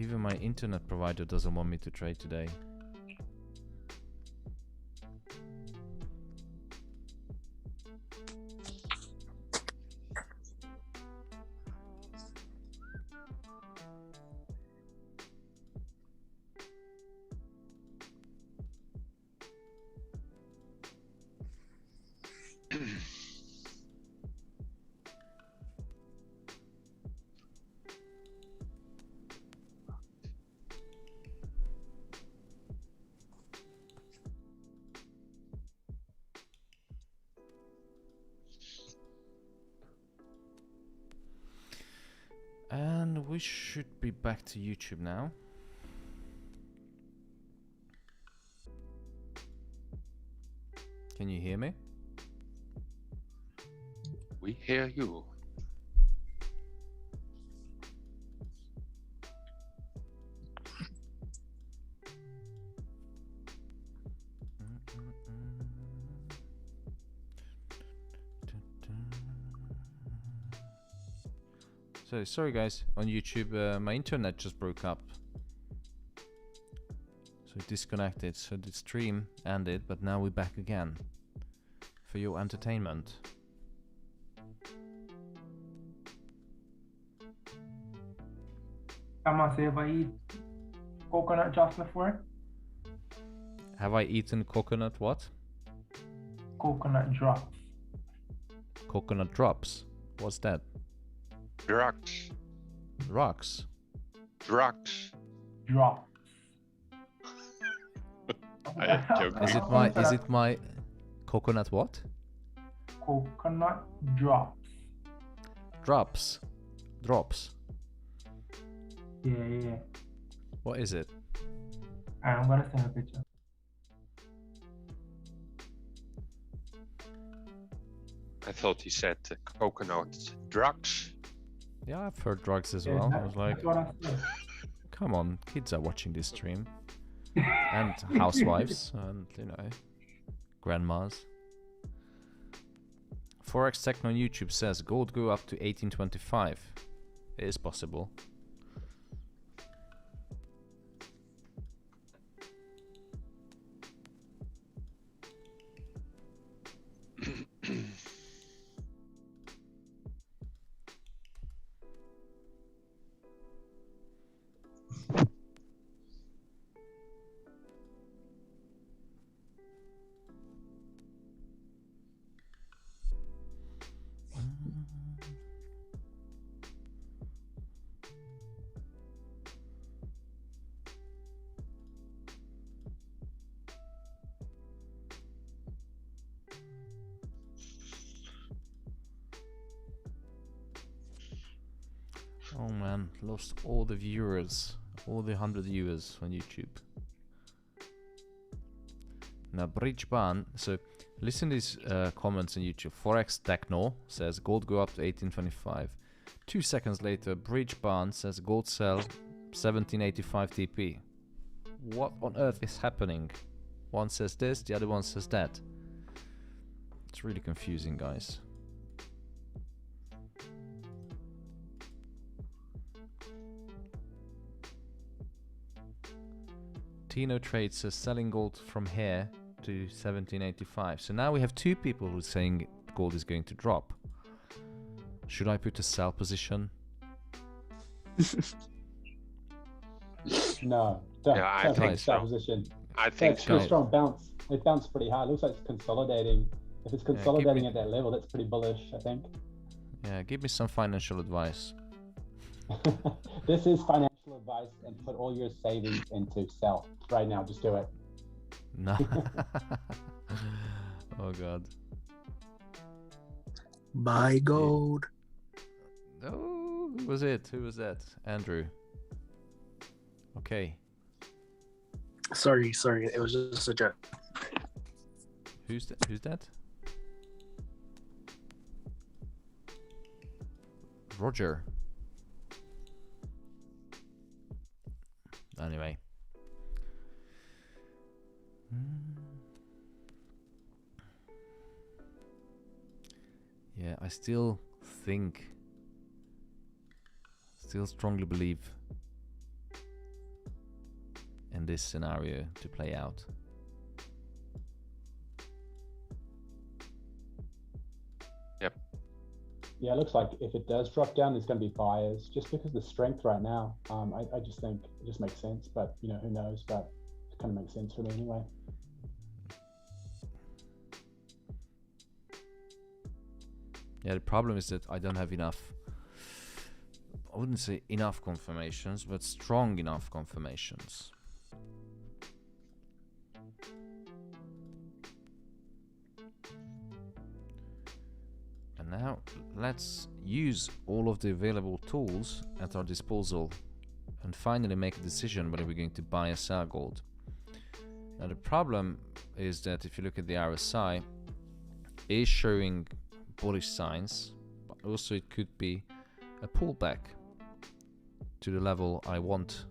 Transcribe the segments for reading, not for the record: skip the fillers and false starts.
Even my internet provider doesn't want me to trade today. And we should be back to YouTube now. Can you hear me? We hear you. So sorry guys, on YouTube my internet just broke up. So it disconnected, so the stream ended, but now we're back again. For your entertainment. Someone say, have I eaten coconut drops before? Have I eaten coconut what? Coconut drops. Coconut drops. What's that? Drugs. Rocks. Drugs. Drops. I am joking. Is it my coconut what? Coconut drops. Drops. Drops. Yeah. What is it? I'm gonna send a picture. I thought he said coconut drugs. Yeah, I've heard drugs as Yeah, well. I was like, that's what I said. come on, kids are watching this stream. And housewives and, you know, grandmas. Forex Techno on YouTube says gold go up to 1825. It is possible. Oh man, lost all the viewers, all the 100 viewers on YouTube. Now Bridge Ban, so listen to these comments on YouTube. Forex Techno says gold go up to 1825. 2 seconds later, Bridge Ban says gold sell 1785 TP. What on earth is happening? One says this, the other one says that. It's really confusing, guys. Tino Trade says selling gold from here to 1785. So now we have two people who are saying gold is going to drop. Should I put a sell position? No, don't, Yeah, I don't think put a sell so. position. I think That's a pretty so. strong bounce. It bounced pretty hard. Looks like it's consolidating. If it's consolidating at that level, that's pretty bullish, I think. Yeah, give me some financial advice. This is financial advice, and put all your savings into sell right now. Just do it. No. Oh god. Buy gold. Oh, who was it? Who was that? Andrew. Okay. Sorry. It was just a joke. Who's that? Who's that? Roger. Anyway. Yeah, I still strongly believe in this scenario to play out. Yep. Yeah, it looks like if it does drop down, there's going to be buyers just because of the strength right now. I just think it just makes sense, but you know, who knows? But it kind of makes sense for me anyway. Yeah, the problem is that I don't have enough, I wouldn't say enough confirmations, but strong enough confirmations. And now let's use all of the available tools at our disposal and finally make a decision whether we're going to buy or sell gold. Now the problem is that if you look at the RSI, it is showing bullish signs, but also it could be a pullback to the level I want.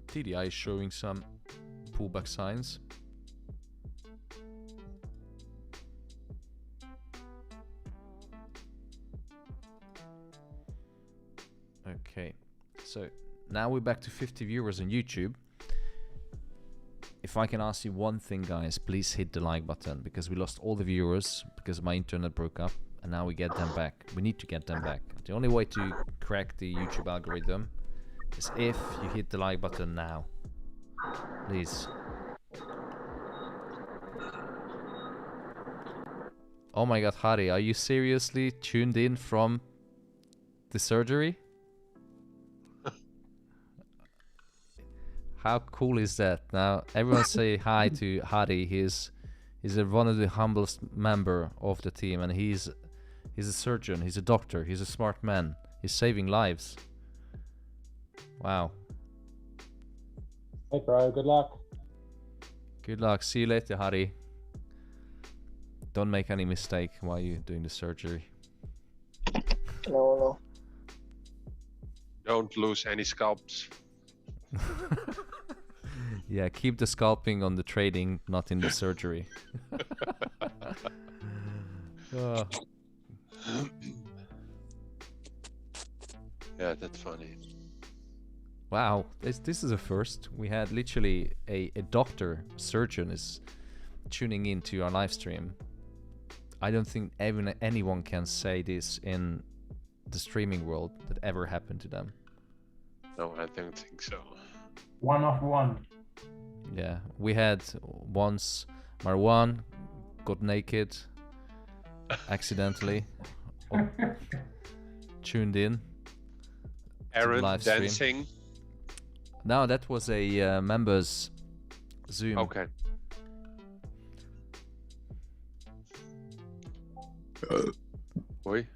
TDI is showing some pullback signs. Okay, so now we're back to 50 viewers on YouTube. If I can ask you one thing, guys, please hit the like button, because we lost all the viewers because my internet broke up, and now we get them back. We need to get them back. The only way to crack the YouTube algorithm is if you hit the like button now. Please. Oh my god, Harry, are you seriously tuned in from the surgery? How cool is that? Now everyone say hi to Harry. He's one of the humblest member of the team, and he's a surgeon, he's a doctor, he's a smart man. He's saving lives. Wow. Hey bro, good luck. Good luck. See you later, Harry. Don't make any mistake while you're doing the surgery. No. Don't lose any scalps. Yeah, keep the scalping on the trading, not in the surgery. Oh. Yeah, that's funny. Wow, this is a first. We had literally a doctor, surgeon is tuning into our live stream. I don't think anyone can say this in the streaming world that ever happened to them. No, I don't think so. 1 of 1. Yeah, we had once Marwan got naked accidentally, tuned in. Aaron live stream. dancing. No, that was a members Zoom. Okay. Oi.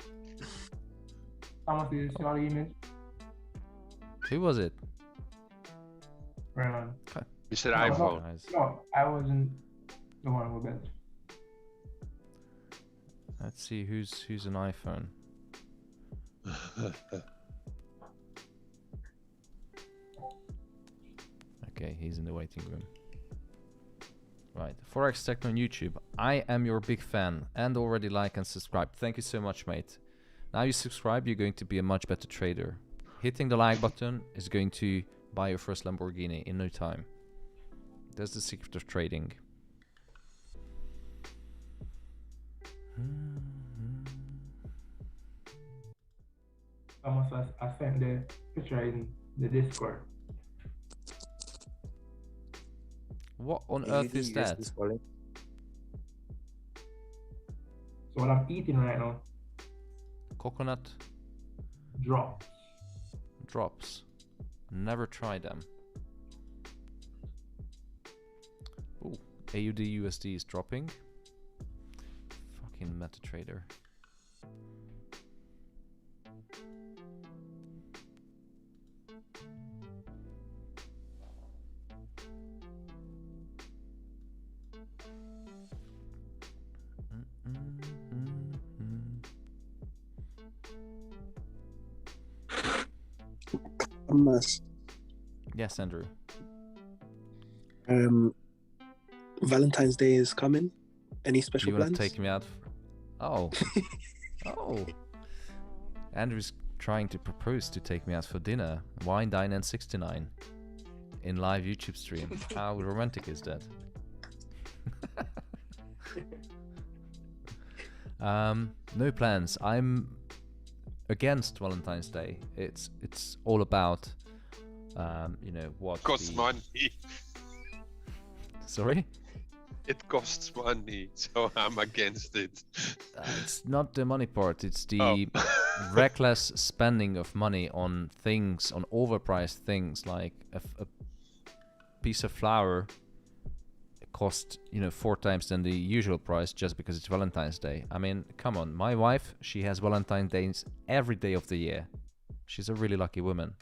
Thomas, did you see our image? Who was it? Right. Mr. No, iPhone. Guys. No, I wasn't the one who bet. Let's see who's an iPhone. Okay, he's in the waiting room. Right, Forex Techno on YouTube. I am your big fan and already like and subscribe. Thank you so much, mate. Now you subscribe, you're going to be a much better trader. Hitting the like button is going to buy your first Lamborghini in no time. That's the secret of trading. Thomas, I sent the picture in the Discord. What on earth is that? So what I'm eating right now, Coconut drops. Never try them. Oh, AUD USD is dropping. Fucking MetaTrader. Thomas, Yes, Andrew. Valentine's Day is coming. Any Do special you want plans? to take me out? Oh. Oh. Andrew's trying to propose to take me out for dinner. Wine, dine, and 69 in live YouTube stream. How romantic is that? No plans. I'm against Valentine's Day. It's all about you know what Costs money. Sorry? It costs money, so I'm against it. It's not the money part, it's the Oh. reckless spending of money on things, on overpriced things, like a piece of flour cost, you know, 4 times than the usual price just because it's Valentine's Day. I mean, come on, my wife, she has Valentine's Days every day of the year. She's a really lucky woman.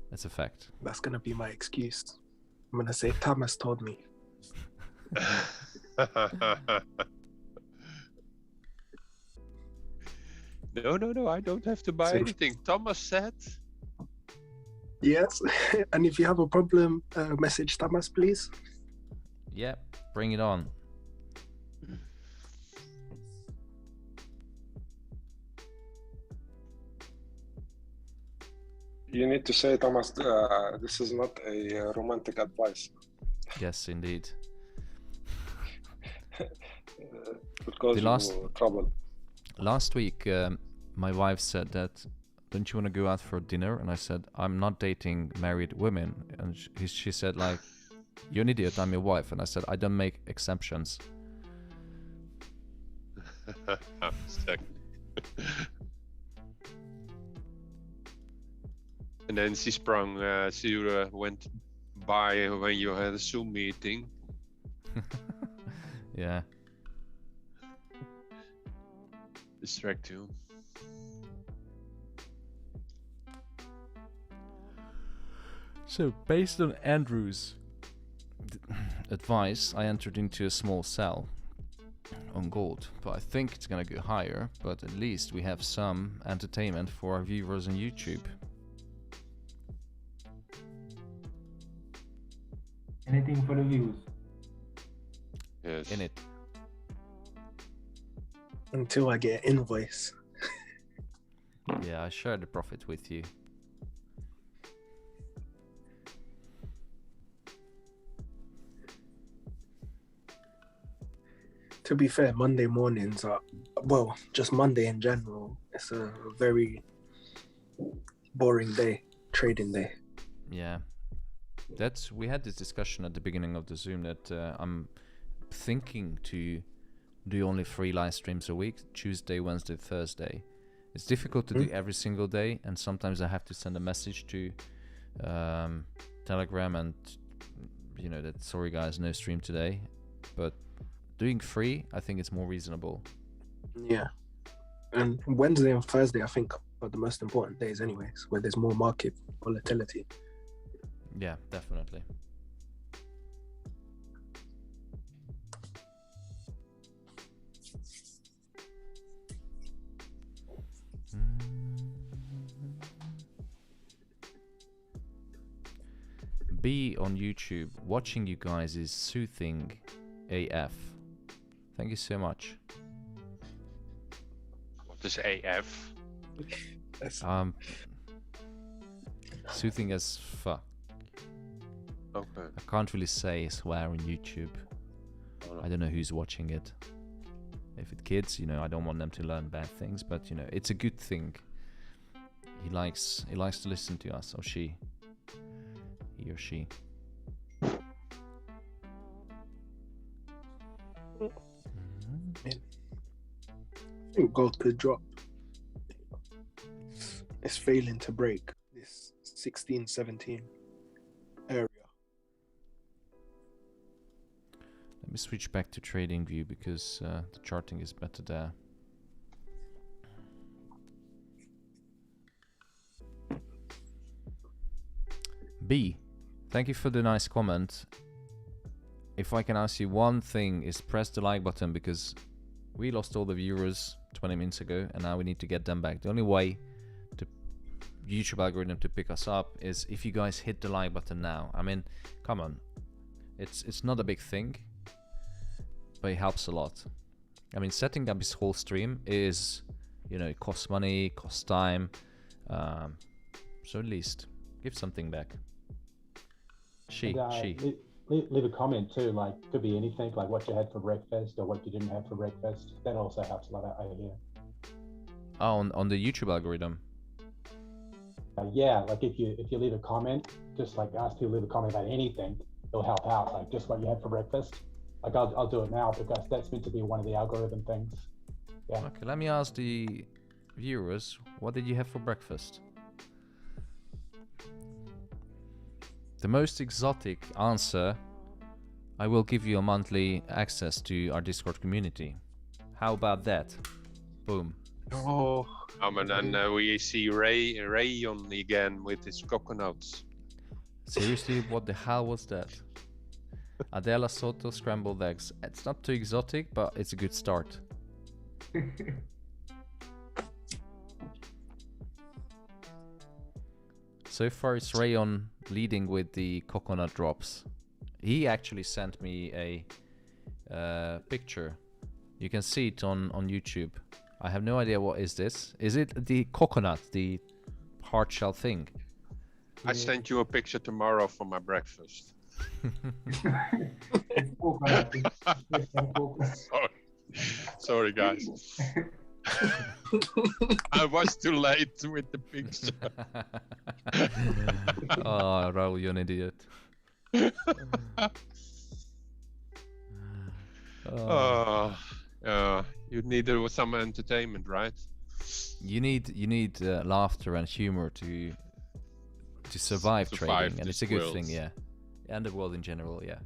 That's a fact. That's gonna be my excuse. I'm gonna say Thomas told me. No, I don't have to buy So- anything. Thomas said. Yes, and if you have a problem, message Thomas, please. Yeah, bring it on. You need to say, Thomas, this is not a romantic advice. Yes, indeed. It cause The last- you trouble. Last week, my wife said that, don't you want to go out for dinner? And I said, I'm not dating married women. And she said, like, you're an idiot, I'm your wife. And I said, I don't make exceptions. Exactly. And then she went by when you had a Zoom meeting. Yeah. Distract you. So, based on Andrew's advice, I entered into a small sell on gold. But I think it's gonna go higher, but at least we have some entertainment for our viewers on YouTube. Anything for the views. Yes. In it. Until I get an invoice. Yeah, I share the profit with you. To be fair, Monday mornings are, well, just Monday in general, it's a very boring day, trading day. Yeah. We had this discussion at the beginning of the Zoom that I'm thinking to do only 3 live streams a week, Tuesday, Wednesday, Thursday. It's difficult to do every single day, and sometimes I have to send a message to Telegram and, you know, that sorry guys, no stream today. But doing 3, I think it's more reasonable. Yeah. And Wednesday and Thursday, I think, are the most important days anyways, where there's more market volatility. Yeah, definitely. B on YouTube, watching you guys is soothing AF. Thank you so much. What is AF? Soothing as fuck. Okay. I can't really say swear on YouTube. Oh, no. I don't know who's watching it. If it's kids, you know, I don't want them to learn bad things, but you know, it's a good thing. He likes to listen to us, or she. He or she. I think gold could drop. It's failing to break this 16-17 area. Let me switch back to trading view because the charting is better there. B, thank you for the nice comment. If I can ask you one thing, is press the like button, because we lost all the viewers 20 minutes ago and now we need to get them back. The only way to YouTube algorithm to pick us up is if you guys hit the like button now. I mean, come on, it's not a big thing, but it helps a lot. I mean, setting up this whole stream is, you know, it costs money, costs time, so at least give something back. She. Leave a comment too, like could be anything, like what you had for breakfast or what you didn't have for breakfast. That also helps a lot, I hear. Oh, on the YouTube algorithm. Yeah, like if you leave a comment, just like ask people to leave a comment about anything, it'll help out. Like just what you had for breakfast. Like I'll do it now because that's meant to be one of the algorithm things. Yeah. Okay, let me ask the viewers, what did you have for breakfast? The most exotic answer, I will give you a monthly access to our Discord community. How about that? Boom. Oh, And then we see Rayon again with his coconuts. Seriously, what the hell was that? Adela Soto scrambled eggs. It's not too exotic, but it's a good start. So far it's Rayon leading with the coconut drops. He actually sent me a picture. You can see it on YouTube. I have no idea what is this. Is it the coconut, the hard shell thing? I sent you a picture tomorrow for my breakfast. It's coconut. Sorry guys. I was too late with the picture. Oh, Raul, you're an idiot. You needed some entertainment, right? You need laughter and humor to survive trading, and it's a good thing, yeah. And the world in general, yeah.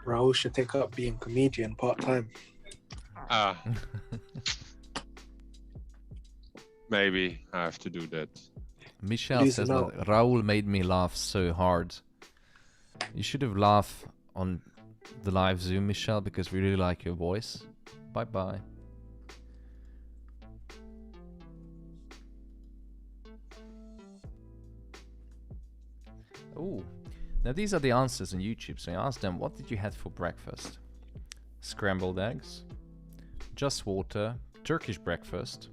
Raul should take up being comedian part-time. Maybe I have to do that. Michelle says that Raul made me laugh so hard. You should have laughed on the live Zoom, Michelle, because we really like your voice. Bye bye. Oh, now these are the answers on YouTube. So I asked them, what did you have for breakfast? Scrambled eggs, just water, Turkish breakfast,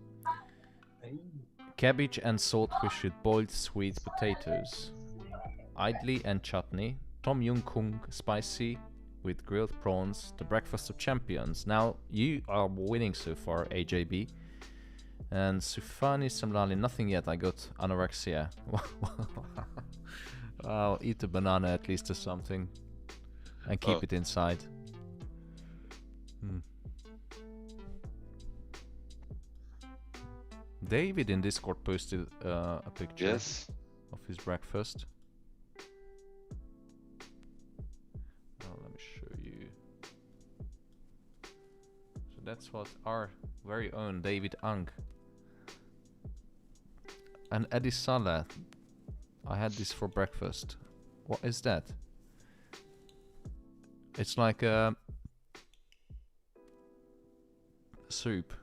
cabbage and saltfish with boiled sweet potatoes, idli and chutney, tom yum kung spicy with grilled prawns, the breakfast of champions. Now you are winning so far, AJB. And Sufani Samlali, nothing yet. I got anorexia. I'll eat a banana at least or something and keep it inside. David in Discord posted a picture of his breakfast. Oh, let me show you. So that's what our very own David Ang and Eddie Salah. I had this for breakfast. What is that? It's like a soup.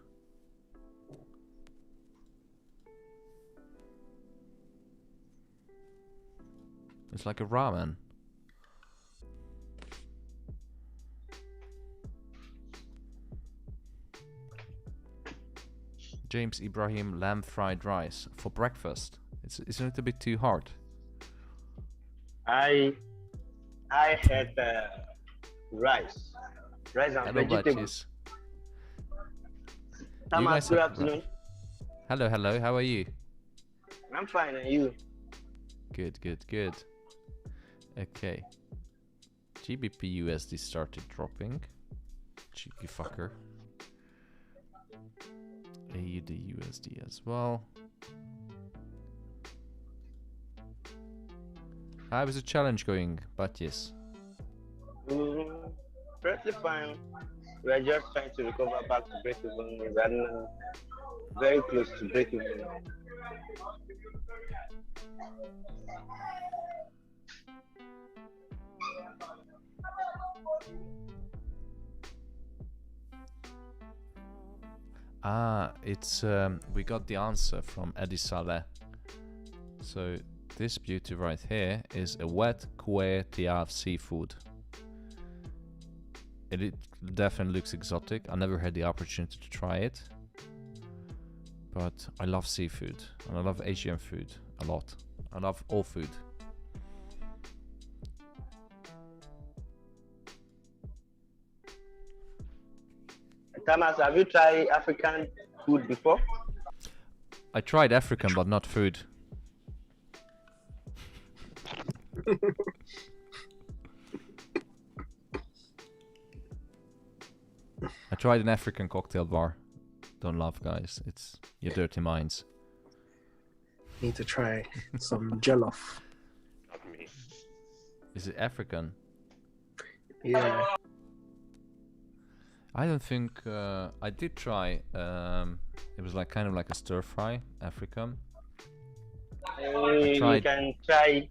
It's like a ramen. James Ibrahim, lamb fried rice for breakfast. Isn't it a bit too hard? I had rice and vegetables. Thomas, good afternoon. Hello, how are you? I'm fine, and you? Good. Okay. GBP USD started dropping. Cheeky fucker. AUD USD as well. How is the challenge going, Baptiste? Pretty fine. We're just trying to recover back to break-even. We're very close to break-even. It's we got the answer from Eddie Saleh. So this beauty right here is a wet kueh tiaf seafood. It definitely looks exotic. I never had the opportunity to try it, but I love seafood and I love Asian food a lot. I love all food. Thomas, have you tried African food before? I tried African, but not food. I tried an African cocktail bar. Don't laugh, guys. It's your dirty minds. Need to try some jollof. Not me. Is it African? Yeah. I don't think I did try. It was like kind of like a stir fry, African. You tried- can try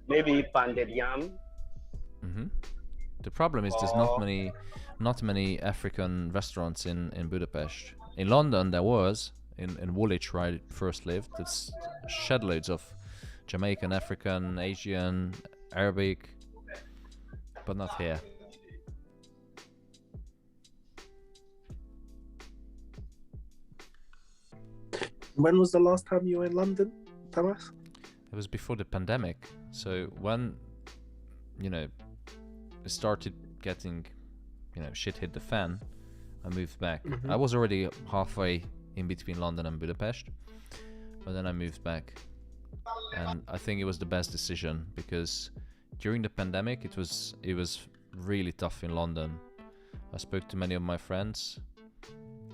maybe pounded yam. The problem is there's not many African restaurants in Budapest. In London there was, in Woolwich where I first lived, there's shed loads of Jamaican, African, Asian, Arabic, but not here. When was the last time you were in London, Thomas? It was before the pandemic, so when, you know, it started getting, you know, shit hit the fan, I moved back. I was already halfway in between London and Budapest, but then I moved back, and I think it was the best decision because during the pandemic it was really tough in London. I spoke to many of my friends.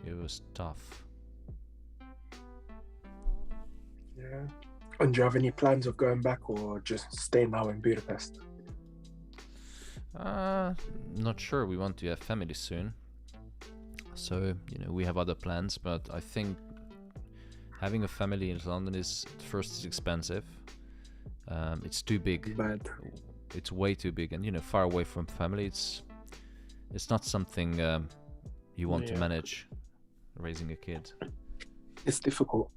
It was tough. Yeah. And do you have any plans of going back or just staying now in Budapest? Not sure. We want to have family soon, so you know we have other plans. But I think having a family in London is expensive. It's too big. Bad. It's way too big, and you know, far away from family. It's not something you want to manage. Raising a kid. It's difficult.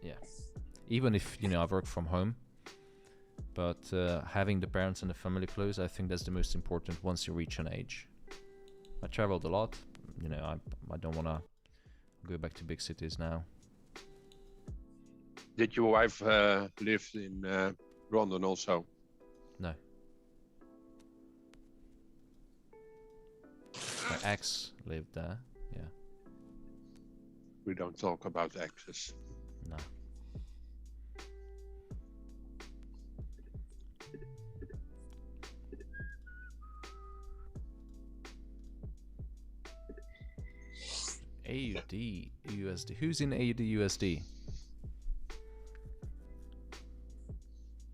Yeah. Even if you know I work from home. But having the parents and the family close, I think that's the most important once you reach an age. I traveled a lot, you know, I don't want to go back to big cities now. Did your wife live in London also? No. My ex lived there, yeah. We don't talk about exes. No. AUD USD. Who's in AUD USD?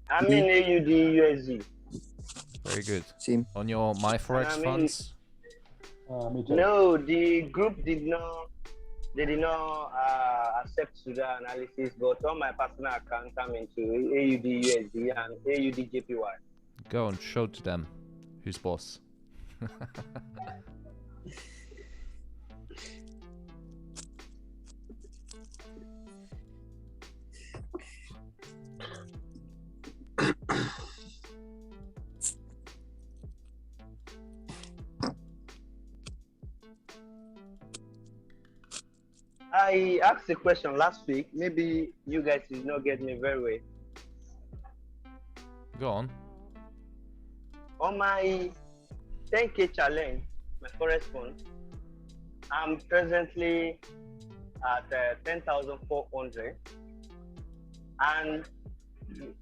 I'm in AUD USD. Very good. Same. On your MyForex I mean- funds? Me too. No, the group did not accept Suda analysis, but on my personal account, I'm into AUD USD and AUD JPY. Go and show to them who's boss. I asked a question last week. Maybe you guys did not get me very well. Go on. On my 10K challenge, my forex fund, I'm presently at 10,400, and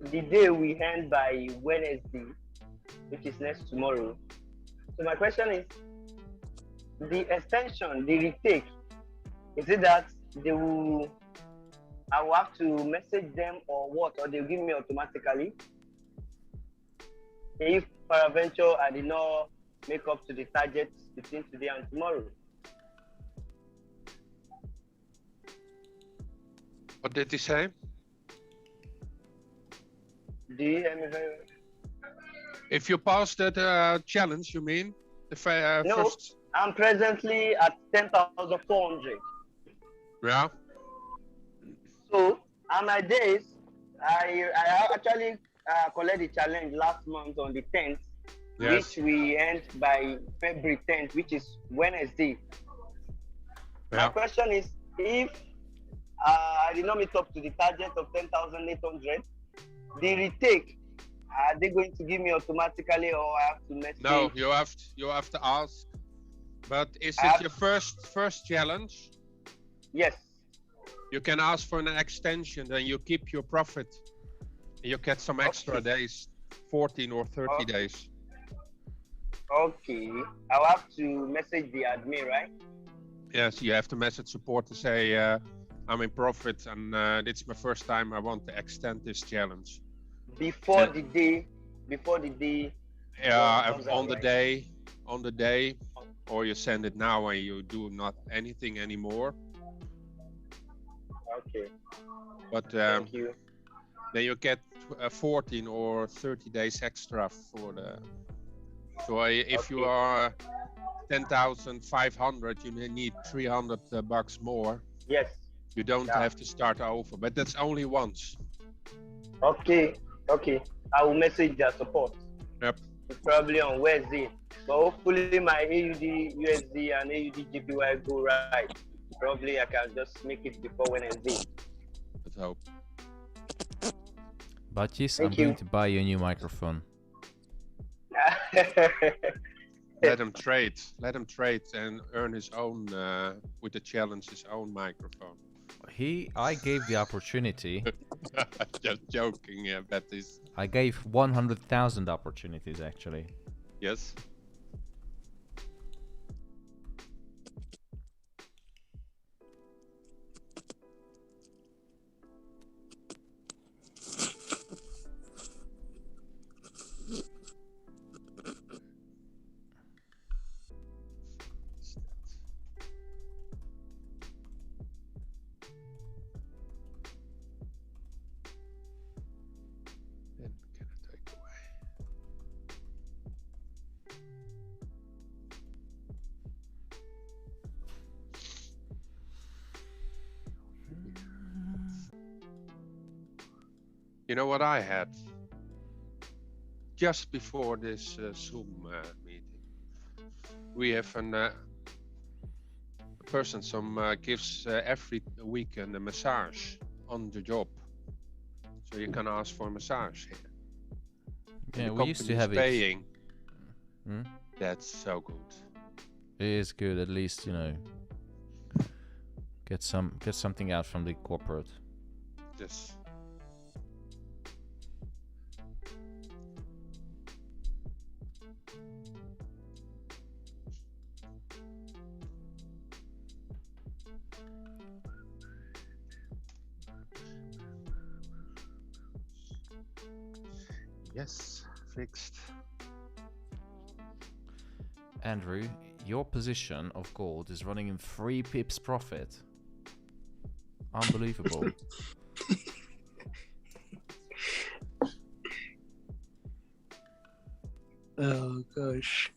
the day we end by Wednesday, which is next tomorrow. So my question is, the extension, the retake, is it that I will have to message them or what, or they'll give me automatically? If peradventure I did not make up to the targets between today and tomorrow. What did he say? Do you hear me very well? If you pass that challenge, you mean? The No. first I'm presently at 10,400. Yeah. So on my days, I actually collect the challenge last month on the 10th, Yes. which we end by February 10th, which is Wednesday. My Yeah. question is, if I did not meet up to the target of 10,800, the retake, are they going to give me automatically, or I have to message? No, you have to ask. But is I it have- your first challenge? Yes. You can ask for an extension, then you keep your profit. You get some extra Okay. days, 14 or 30 Okay. days. Okay. I'll have to message the admin, right? Yes, you have to message support to say I'm in profit and it's my first time. I want to extend this challenge. Before Yeah. the day. Yeah, comes out, on the right? day, or you send it now and you do not anything anymore. Okay. But Thank you. then you get 14 or 30 days extra for the. So if you Okay. are 10,500, you need 300 bucks more. Yes. You don't Yeah. have to start over, but that's only once. Okay. Okay. I will message their support. Yep. Probably on Wednesday. But hopefully my AUD, USD, and AUD GPY go right. Probably I can just make it before Wednesday. Let's hope. Baptiste, I'm Thank you. going to buy you a new microphone. Let him trade. Let him trade and earn his own with the challenge, his own microphone. I gave the opportunity. Just joking, yeah, Baptiste. I gave 100,000 opportunities actually. Yes. Then can I take away? You know what I had? Just before this Zoom meeting, we have a person gives every weekend a massage on the job. So you can ask for a massage here. Yeah, The we used to company is have it. paying. Hmm? That's so good. It is good, at least, you know. Get something out from the corporate. Yes. Yes, fixed. Andrew, your position of gold is running in 3 pips profit. Unbelievable. Oh gosh.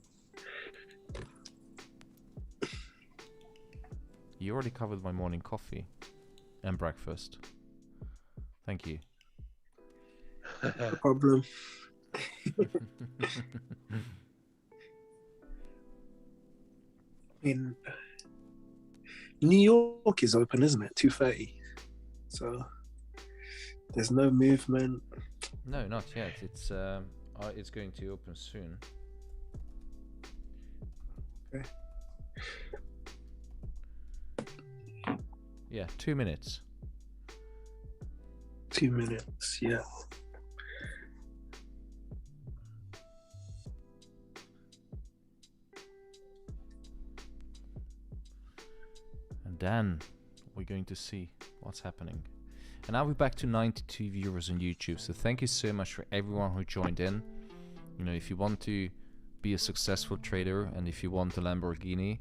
You already covered my morning coffee and breakfast. Thank you. No problem. I mean, New York is open, isn't it? 2:30. So there's no movement. No, not yet. It's going to open soon. Okay. Yeah, 2 minutes. 2 minutes, yeah. And then we're going to see what's happening. And now we're back to 92 viewers on YouTube. So thank you so much for everyone who joined in. You know, if you want to be a successful trader and if you want a Lamborghini,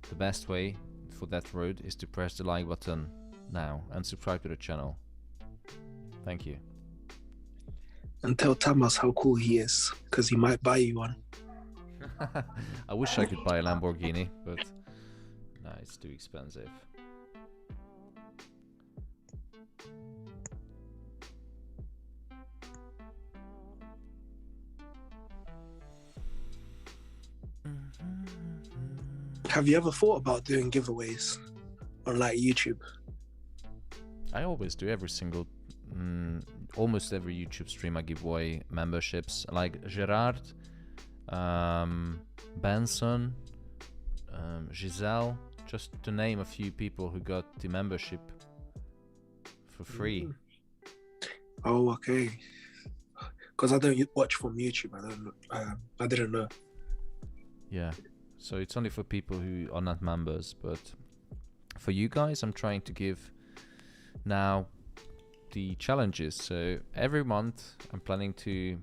the best way for that road is to press the like button now and subscribe to the channel. Thank you. And tell Thomas how cool he is, because he might buy you one. I wish I could buy a Lamborghini, but no, it's too expensive. Have you ever thought about doing giveaways on like YouTube? I always do every single, almost every YouTube stream I give away memberships, like Gerard, Benson, Giselle, just to name a few people who got the membership for free. Oh, okay. Because I don't watch from YouTube. I don't. I didn't know. Yeah, so it's only for people who are not members, but for you guys, I'm trying to give now the challenges. So every month I'm planning to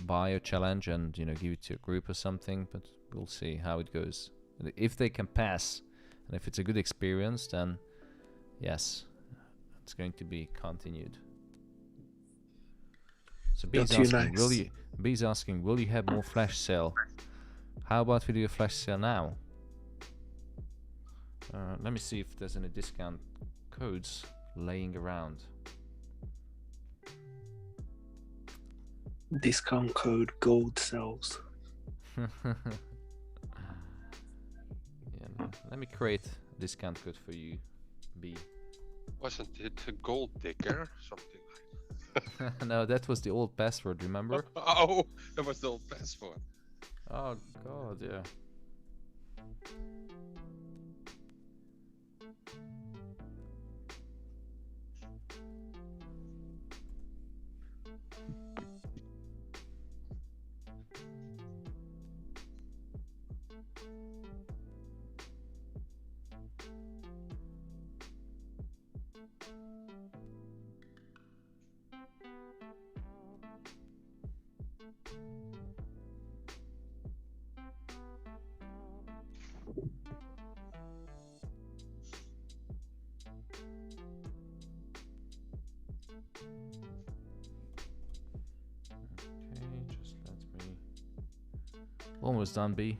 buy a challenge and, you know, give it to a group or something, but we'll see how it goes. And if they can pass and if it's a good experience, then yes, it's going to be continued. So B's asking, B's asking, will you have more flash sale? How about we do a flash sale now? Let me see if there's any discount codes laying around. Discount code gold sells. Yeah, let me create a discount code for you, B. Wasn't it a gold digger? Something like No, that was the old password, remember? Oh, that was the old password. Oh god, yeah. Okay, just let me... Almost done, B.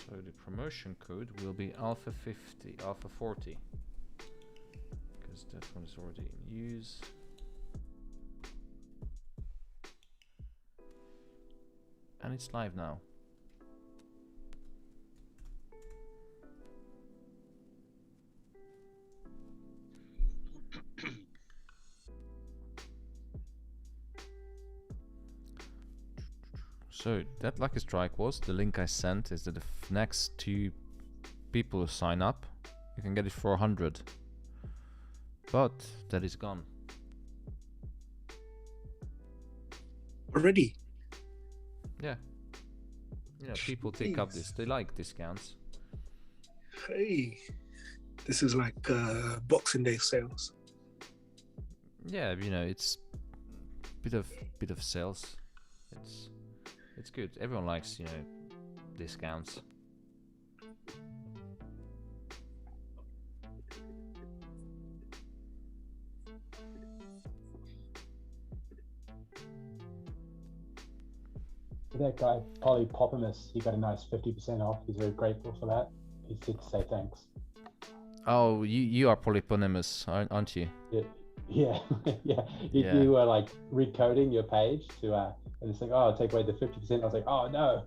So the promotion code will be alpha 50, alpha 40. Because that one is already in use. And it's live now. So that lucky strike was, the link I sent is that the next 2 people who sign up, you can get it for 100. But that is gone. Already? Yeah. Yeah, people take up this. They like discounts. Hey, this is like Boxing Day sales. Yeah, you know, it's bit of sales. It's good. Everyone likes, you know, discounts. That guy, Polypopomus, he got a nice 50% off. He's very grateful for that. He said to say thanks. Oh, you are Polyponymous, aren't you? Yeah. You were like recoding your page to and it's like, oh, take away the 50%. I was like, oh no.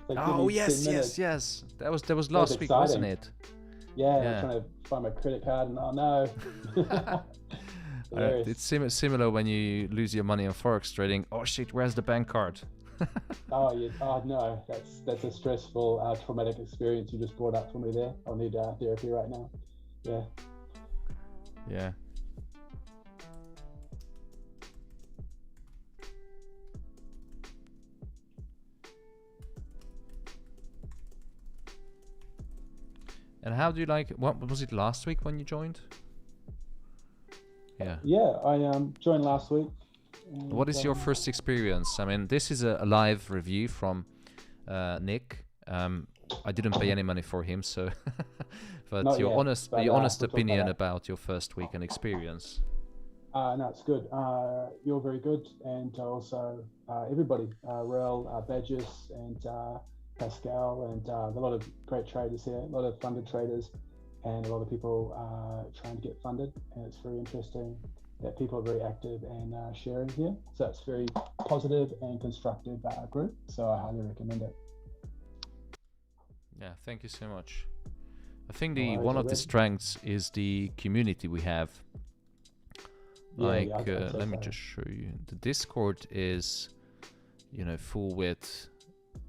Like, oh yes. That was last week, wasn't it? Yeah. I was trying to find my credit card and oh no. It's similar when you lose your money on forex trading. Oh shit, where's the bank card? Oh no, that's a stressful, traumatic experience you just brought up for me there. I'll need therapy right now. Yeah. And how do you like? What was it last week when you joined? Yeah. Yeah, I joined last week. What is your first experience? I mean, this is a live review from Nick. I didn't pay any money for him, so but Not your yet, honest but, your honest we'll talk about opinion that. about your first week and experience. No, it's good. You're very good, and also everybody, Rel, Badges, and Pascal, and a lot of great traders here, a lot of funded traders, and a lot of people trying to get funded. And it's very interesting that people are very active and sharing here. So it's very positive and constructive group. So I highly recommend it. Yeah, thank you so much. I think No worries, one of the Red. strengths is the community we have. Like, I'd say let me so. just show you. The Discord is, full with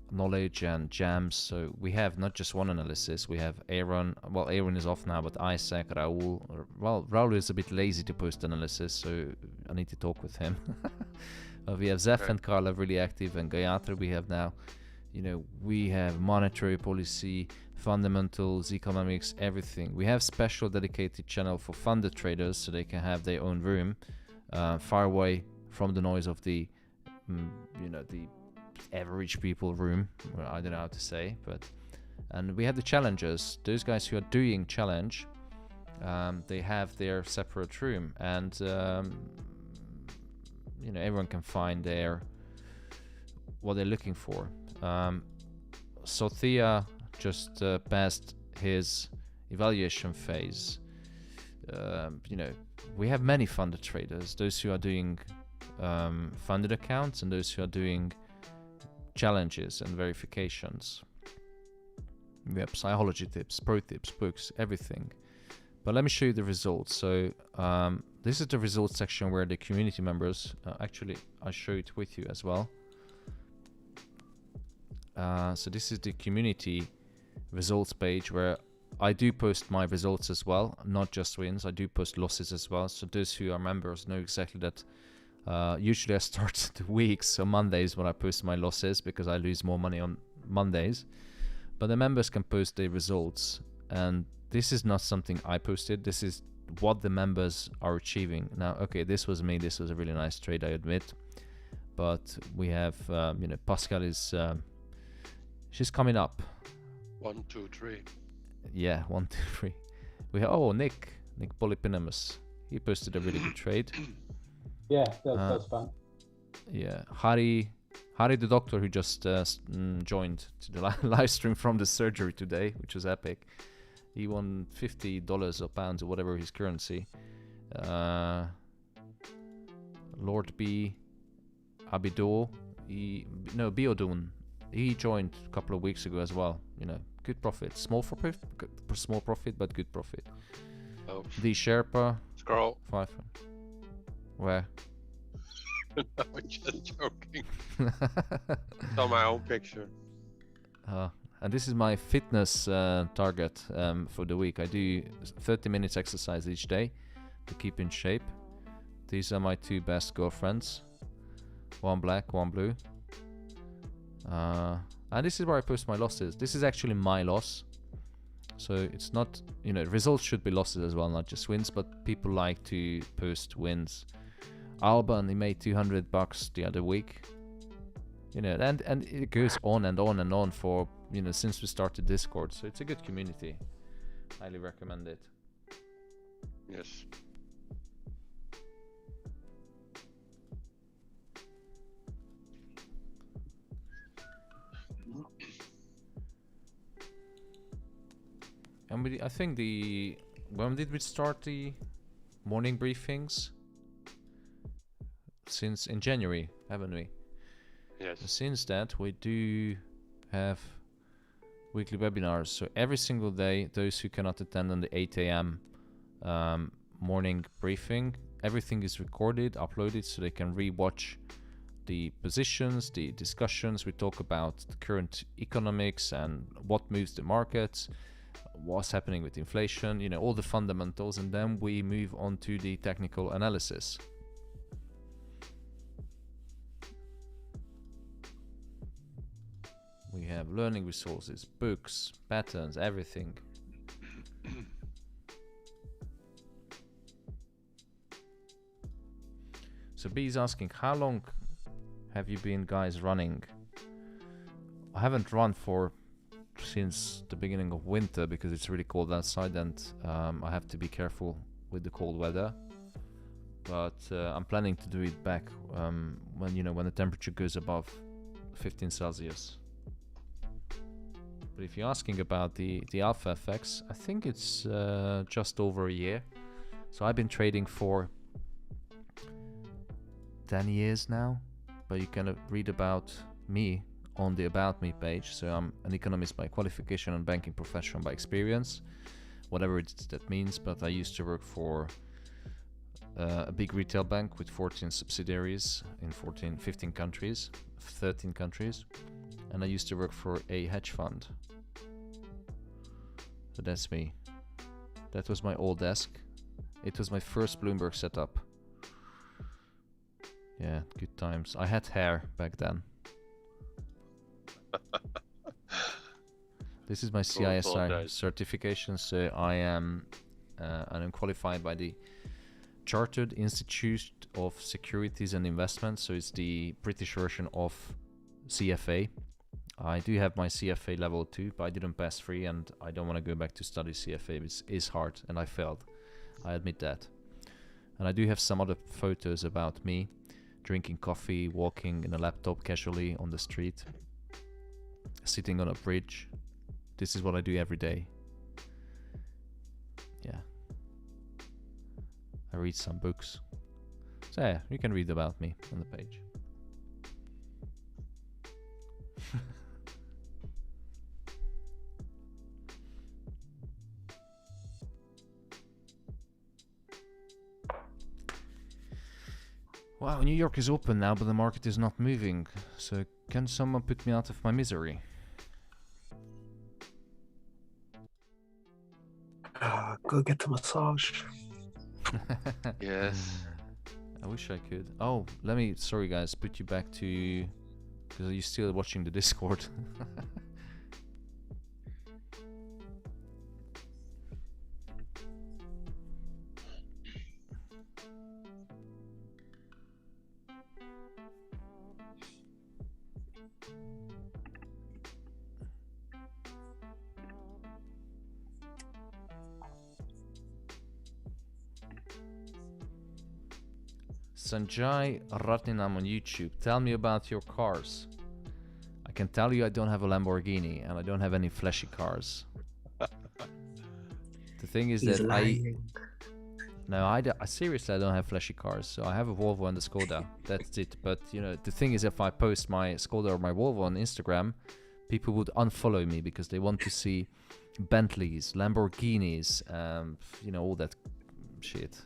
knowledge and jams. So we have not just one analysis. We have Aaron. Well, Aaron is off now, but Isaac, Raul. Well, Raul is a bit lazy to post analysis, so I need to talk with him. We have Zeph and Carla really active, and Gayatri we have now. We have monetary policy, fundamentals, economics, everything. We have special dedicated channel for funded traders, so they can have their own room, far away from the noise of the, the average people room. Well, I don't know how to say, and we have the challengers. Those guys who are doing challenge, they have their separate room, and everyone can find what they're looking for. Sothia just passed his evaluation phase. We have many funded traders, those who are doing funded accounts and those who are doing challenges and verifications. We have psychology tips, pro tips, books, everything. But let me show you the results. So this is the results section where the community members, actually I show it with you as well. So this is the community results page where I do post my results as well, not just wins. I do post losses as well. So those who are members know exactly that. Usually I start the weeks on Mondays when I post my losses because I lose more money on Mondays. But the members can post their results, and this is not something I posted. This is what the members are achieving. Now, okay, this was me. This was a really nice trade, I admit. But we have, Pascal is. She's coming up. 1, 2, 3. Yeah, 1, 2, 3. We have Nick Polypinamus. He posted a really good trade. Yeah, that's fun. Yeah, Harry the doctor who just joined to the live stream from the surgery today, which was epic. He won $50 or pounds or whatever his currency. Lord B, Abidor, Biodun. He joined a couple of weeks ago as well. Good profit, small profit, but good profit. Oh. The Sherpa. Scroll. 5. Where? I'm just joking. It's on my own picture. And this is my fitness target for the week. I do 30 minutes exercise each day to keep in shape. These are my 2 best girlfriends. One black, one blue. And this is where I post my losses. This is actually my loss. So it's not, results should be losses as well, not just wins, but people like to post wins. Alban, he made $200 the other week. And it goes on and on and on for, since we started Discord. So it's a good community. Highly recommend it. Yes. And I think when did we start the morning briefings? Since in January, haven't we? Yes. Since that, we do have weekly webinars. So every single day, those who cannot attend on the 8 a.m. Morning briefing, everything is recorded, uploaded, so they can re-watch the positions, the discussions. We talk about the current economics and what moves the markets, what's happening with inflation, all the fundamentals, and then we move on to the technical analysis. We have learning resources, books, patterns, everything. So B is asking, how long have you been guys running? I haven't run since the beginning of winter because it's really cold outside, and I have to be careful with the cold weather. But I'm planning to do it back when the temperature goes above 15 Celsius. But if you're asking about the alpha effects, I think it's just over a year. So I've been trading for 10 years now, but you can read about me on the About Me page. So I'm an economist by qualification and banking professional by experience, whatever that means. But I used to work for a big retail bank with 14 subsidiaries in 15 countries, 13 countries. And I used to work for a hedge fund. So that's me. That was my old desk. It was my first Bloomberg setup. Yeah, good times. I had hair back then. This is my CISI certification, so I am qualified by the Chartered Institute of Securities and Investments, so it's the British version of CFA. I do have my CFA level 2, but I didn't pass 3, and I don't want to go back to study CFA. It's hard, and I failed. I admit that. And I do have some other photos about me drinking coffee, walking in a laptop casually on the street, sitting on a bridge. This is what I do every day. Yeah. I read some books. So yeah, you can read about me on the page. Wow, New York is open now, but the market is not moving. So can someone put me out of my misery? Go get a massage. Yes. I wish I could. Oh, sorry guys, put you back to, because you're still watching the Discord. Sanjay Ratnam on YouTube. Tell me about your cars. I can tell you I don't have a Lamborghini and I don't have any flashy cars. The thing is He's that lying. I seriously I don't have flashy cars. So I have a Volvo and a Skoda. That's it. But the thing is, if I post my Skoda or my Volvo on Instagram, people would unfollow me because they want to see Bentleys, Lamborghinis, all that shit.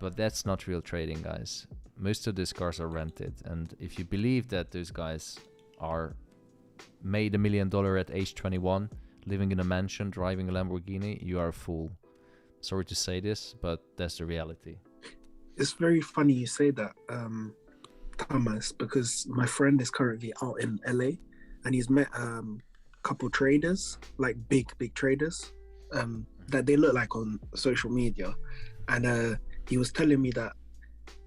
But that's not real trading, guys. Most of these cars are rented, and if you believe that those guys are made $1 million at age 21, living in a mansion, driving a Lamborghini, you are a fool. Sorry to say this, but that's the reality. It's very funny you say that, Thomas, because my friend is currently out in LA, and he's met a couple traders, like big traders, that they look like on social media, and he was telling me that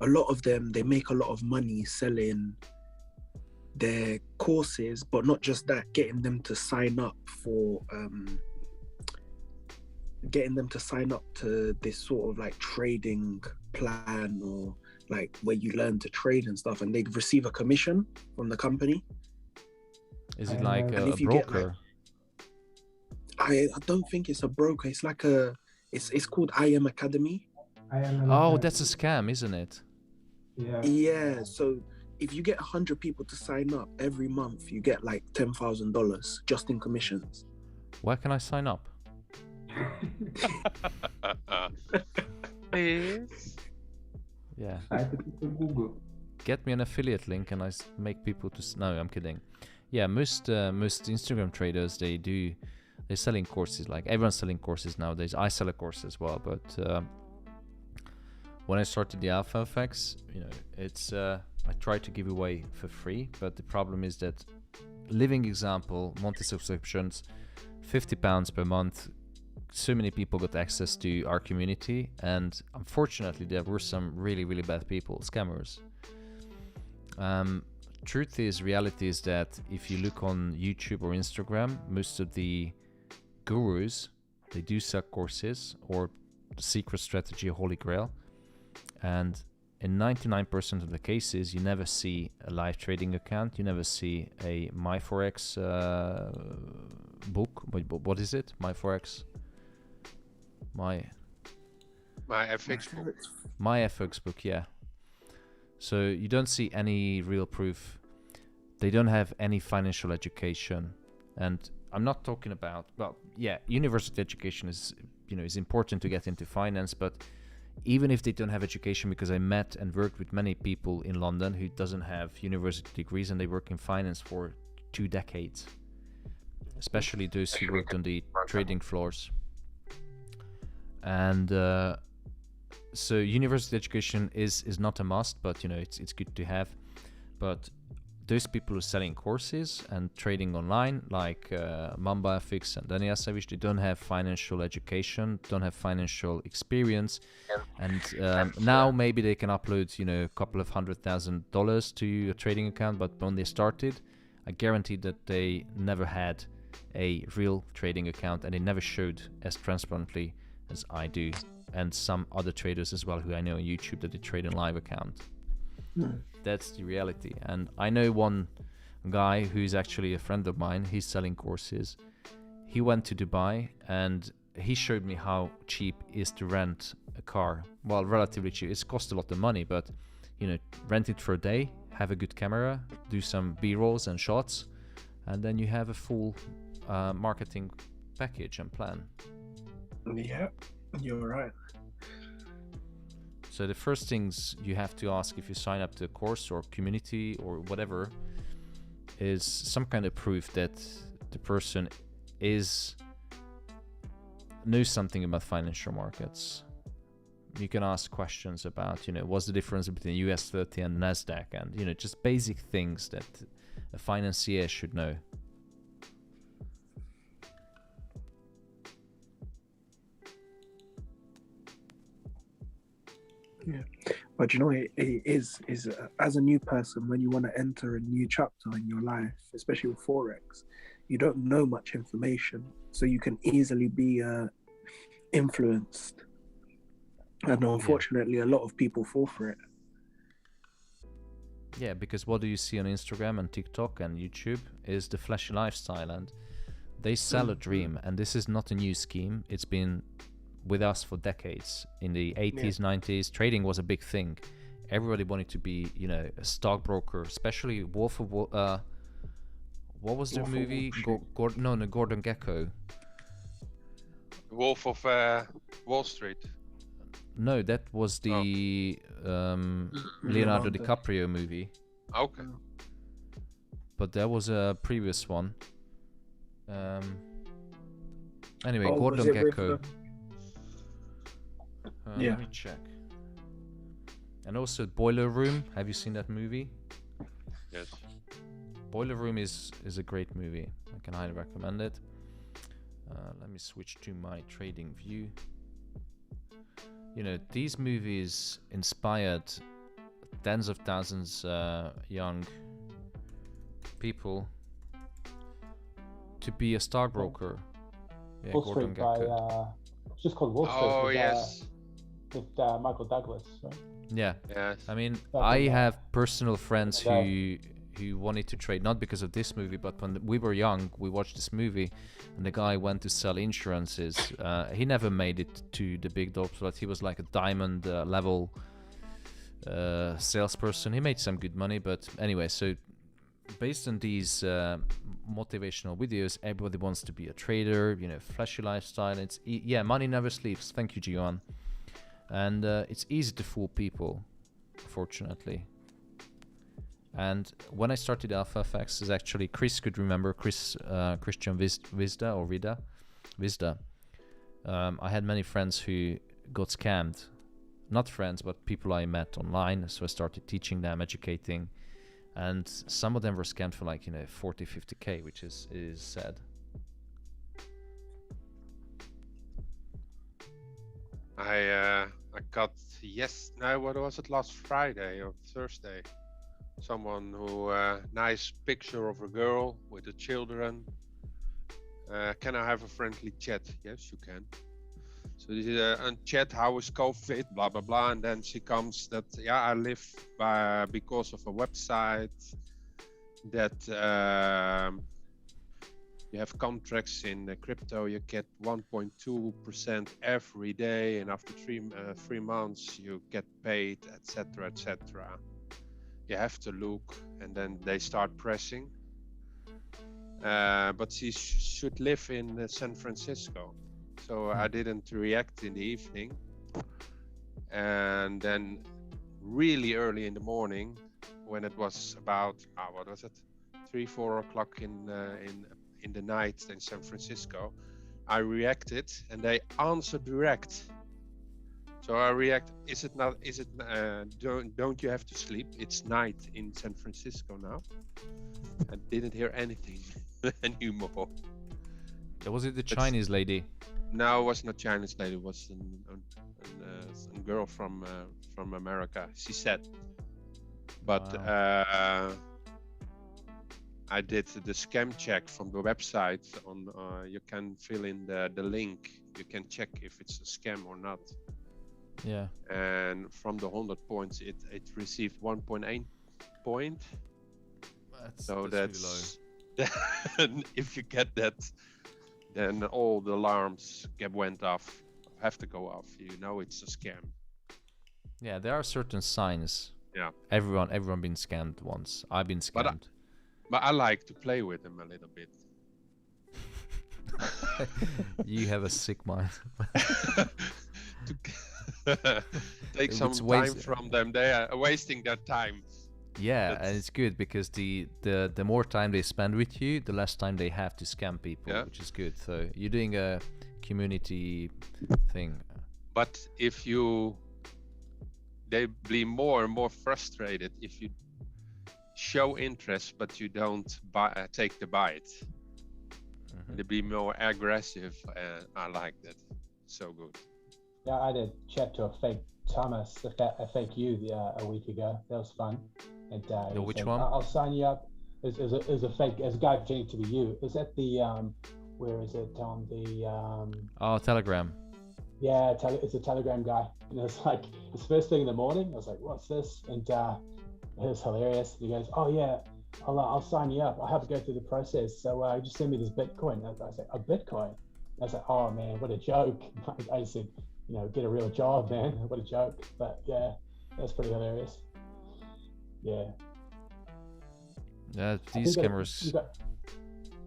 a lot of them, they make a lot of money selling their courses, but not just that, getting them to sign up to this sort of like trading plan, or like where you learn to trade and stuff, and they'd receive a commission from the company. Is it like a if you broker? I don't think it's a broker. It's like it's called IM Academy. Oh, that's a scam, isn't it? Yeah. So if you get 100 people to sign up every month, you get like $10,000 just in commissions. Where can I sign up? Please. Yeah. I put it to Google. Get me an affiliate link and I make people to... No, I'm kidding. Yeah, most Instagram traders, they're selling courses. Like everyone's selling courses nowadays. I sell a course as well, but when I started the Alpha FX, it's I try to give away for free, but the problem is that living example, monthly subscriptions, £50 per month so many people got access to our community, and unfortunately there were some really, really bad people, scammers. Truth is, reality is that if you look on YouTube or Instagram, most of the gurus, they do sell courses or secret strategy, holy grail, and in 99% of the cases you never see a live trading account, you never see a MyForex book. What is it? MyForex? My FX book. My FX book, yeah. So you don't see any real proof. They don't have any financial education, and I'm not talking about, well, yeah, university education is, is important to get into finance, but even if they don't have education, because I met and worked with many people in London who doesn't have university degrees and they work in finance for 2 decades, especially those who worked on the trading floors. And so university education is not a must, but it's good to have. But those people who are selling courses and trading online, like Mamba FX and Daniel Savage, they don't have financial education, don't have financial experience, and now maybe they can upload a couple of $100,000 to a trading account, but when they started, I guarantee that they never had a real trading account, and they never showed as transparently as I do, and some other traders as well who I know on YouTube that they trade in live account. That's the reality. And I know one guy who's actually a friend of mine. He's selling courses. He went to Dubai and he showed me how cheap it is to rent a car. Well, relatively cheap. It's cost a lot of money, but rent it for a day, have a good camera, do some B-rolls and shots, and then you have a full marketing package and plan. Yeah, you're right. So the first things you have to ask if you sign up to a course or community or whatever is some kind of proof that the person knows something about financial markets. You can ask questions about, what's the difference between US 30 and NASDAQ, and, just basic things that a financier should know. Yeah, but it is as a new person, when you want to enter a new chapter in your life, especially with Forex, you don't know much information, so you can easily be influenced, and unfortunately a lot of people fall for it. Yeah, because what do you see on Instagram and TikTok and YouTube is the flashy lifestyle, and they sell a dream, and this is not a new scheme. It's been with us for decades. In the 80s, 90s, trading was a big thing. Everybody wanted to be, a stockbroker, especially Wolf of what was the movie? Gordon Gekko. Wolf of Wall Street. No, that was the Leonardo DiCaprio movie. Okay. But there was a previous one. Anyway, Gordon Gekko. Let me check. And also Boiler Room. Have you seen that movie? Yes. Boiler Room is a great movie. I can highly recommend it. Let me switch to my trading view. These movies inspired tens of thousands young people to be a stockbroker. Yeah, Wall Gordon Street by Gekko. it's just called Wall Street. Oh, with, yes. With Michael Douglas, right? Yeah. Yes. I mean, But I then, have personal friends that- who wanted to trade, not because of this movie, but when we were young, we watched this movie, and the guy went to sell insurances. He never made it to the big dogs, but he was like a diamond level salesperson. He made some good money, but anyway, so based on these motivational videos, everybody wants to be a trader, flashy lifestyle. It's money never sleeps. Thank you, Gian. And it's easy to fool people, fortunately. And when I started Alpha FX, is actually Chris could remember Christian Vizda or Vizda. I had many friends who got scammed, not friends, but people I met online. So I started teaching them, educating, and some of them were scammed for 40, 50K, which is sad. I got what was it, last Friday or Thursday? Someone who nice picture of a girl with the children. Can I have a friendly chat? Yes, you can. So this is a chat. How is COVID? Blah blah blah. And then she comes that I live because of a website that you have contracts in crypto. You get 1.2% every day, and after 3 months you get paid, etc., etc. You have to look, and then they start pressing. But she should live in San Francisco, so I didn't react in the evening. And then really early in the morning, when it was about 3-4 o'clock in the night in San Francisco, I reacted, and they answered direct. So I react. Is it not? Is it? Don't you have to sleep? It's night in San Francisco now. I didn't hear anything anymore. Was it the Chinese lady? No, it was not Chinese lady. It was a girl from America. She said, but Wow. I did the scam check from the website. On you can fill in the link. You can check if it's a scam or not. Yeah. And from the 100 points, it received 1.8 point. So that's really low. If you get that, then all the alarms went off. Have to go off. You know it's a scam. Yeah, there are certain signs. Yeah. Everyone been scammed once. I've been scammed. But I like to play with them a little bit. You have a sick mind. Take some time from them. They are wasting their time. Yeah, and it's good because the more time they spend with you, the less time they have to scam people, which is good. So you're doing a community thing. But if they be more and more frustrated if you show interest but you don't take the bite. They be more aggressive. I like that. So good. Yeah, I had a chat to a fake Thomas, a fake you a week ago. That was fun. And which said, one? I'll sign you up. As a fake, as a guy pretending to be you. Is that the where is it on the Telegram. Yeah, it's a Telegram guy. And it's like it's first thing in the morning. I was like, what's this? And it was hilarious. He goes, oh yeah, I'll sign you up. I have to go through the process. So just send me this Bitcoin. And I said, a Bitcoin? And I was like, oh man, what a joke. I said, get a real job, man. What a joke. But yeah, that's pretty hilarious. Yeah. Yeah, these scammers.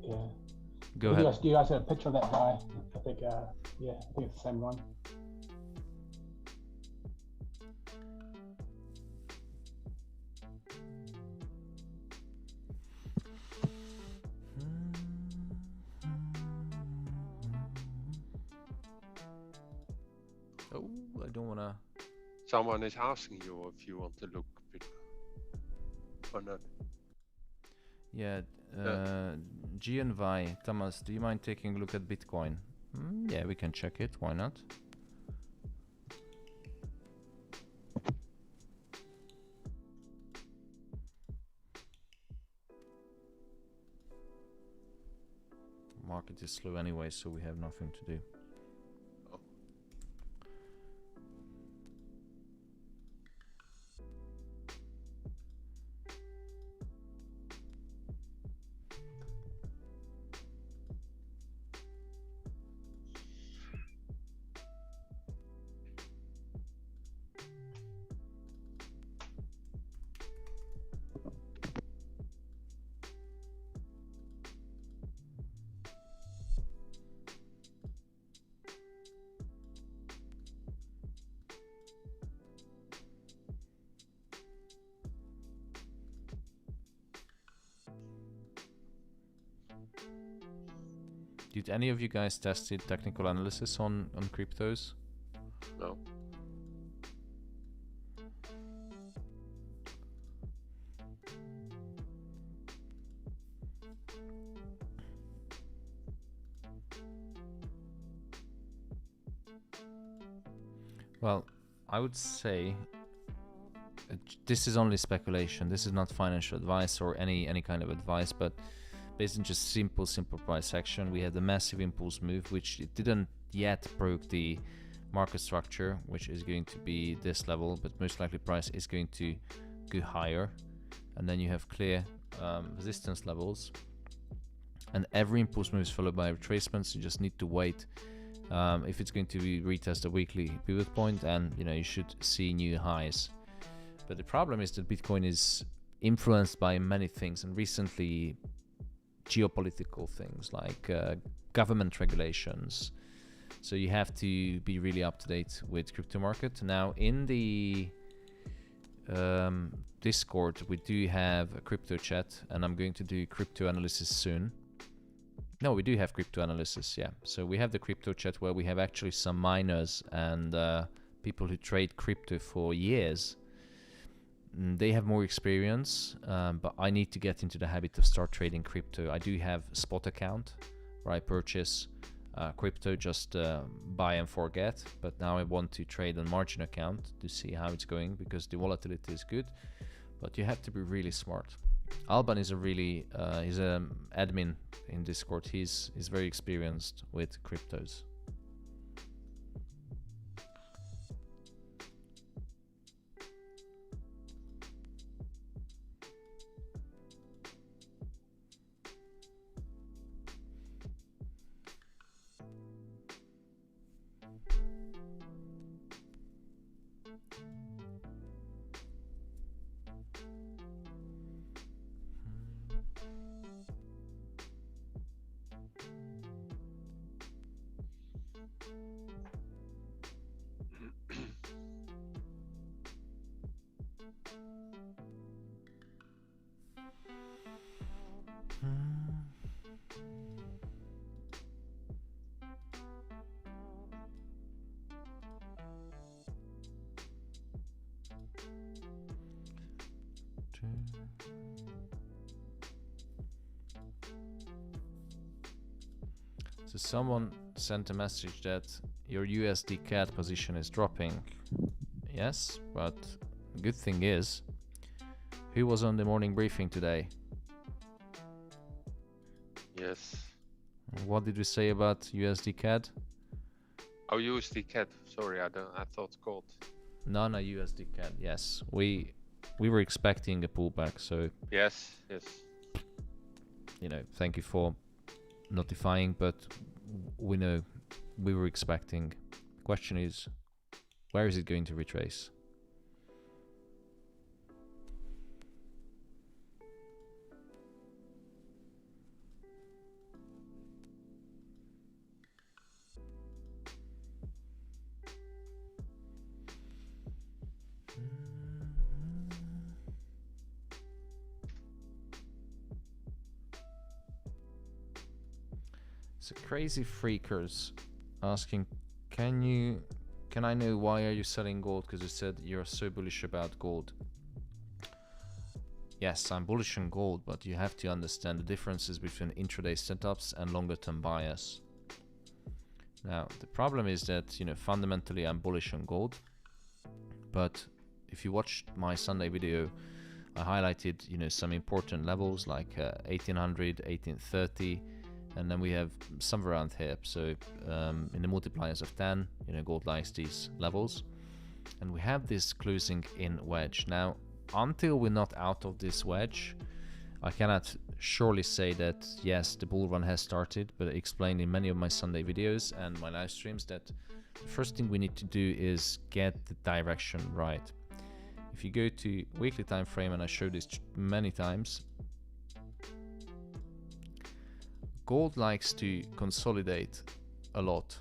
Yeah. Go ahead. Do you guys have a picture of that guy? I think, yeah, I think it's the same one. Oh, I don't wanna. Someone is asking you if you want to look or not. Yeah, G and Vi, Thomas, do you mind taking a look at Bitcoin? Yeah, we can check it. Why not? Market is slow anyway, so we have nothing to do. Did any of you guys tested technical analysis on cryptos? No. Well, I would say this is only speculation. This is not financial advice or any kind of advice, but based on just simple price action, we had a massive impulse move, which it didn't yet broke the market structure, which is going to be this level, but most likely price is going to go higher, and then you have clear resistance levels, and every impulse move is followed by retracements. You just need to wait if it's going to be retest a weekly pivot point, and you should see new highs. But the problem is that Bitcoin is influenced by many things, and recently geopolitical things like government regulations. So you have to be really up to date with crypto market. Now in the Discord, we do have a crypto chat, and I'm going to do crypto analysis soon. No, we do have crypto analysis, yeah. So we have the crypto chat where we have actually some miners and people who trade crypto for years. They have more experience, but I need to get into the habit of start trading crypto. I do have a spot account where I purchase crypto, just buy and forget, but now I want to trade on margin account to see how it's going, because the volatility is good, but you have to be really smart. Alban is he's an admin in Discord. He's very experienced with cryptos. So someone sent a message that your USD CAD position is dropping. Yes, but the good thing is, who was on the morning briefing today? Yes. What did we say about USD CAD? Oh, USD CAD. Sorry, I thought gold. No, USD CAD. Yes, we were expecting a pullback. So yes. Thank you for notifying, but we know we were expecting. Question is, where is it going to retrace? So crazy freakers asking, can I know why are you selling gold? Because you said you're so bullish about gold. Yes, I'm bullish on gold, but you have to understand the differences between intraday setups and longer term bias. Now the problem is that fundamentally I'm bullish on gold, but if you watched my Sunday video, I highlighted some important levels like 1800, 1830. And then we have somewhere around here. So in the multipliers of 10, gold likes these levels. And we have this closing in wedge. Now, until we're not out of this wedge, I cannot surely say that, yes, the bull run has started, but I explained in many of my Sunday videos and my live streams that the first thing we need to do is get the direction right. If you go to weekly time frame, and I showed this many times, gold likes to consolidate a lot,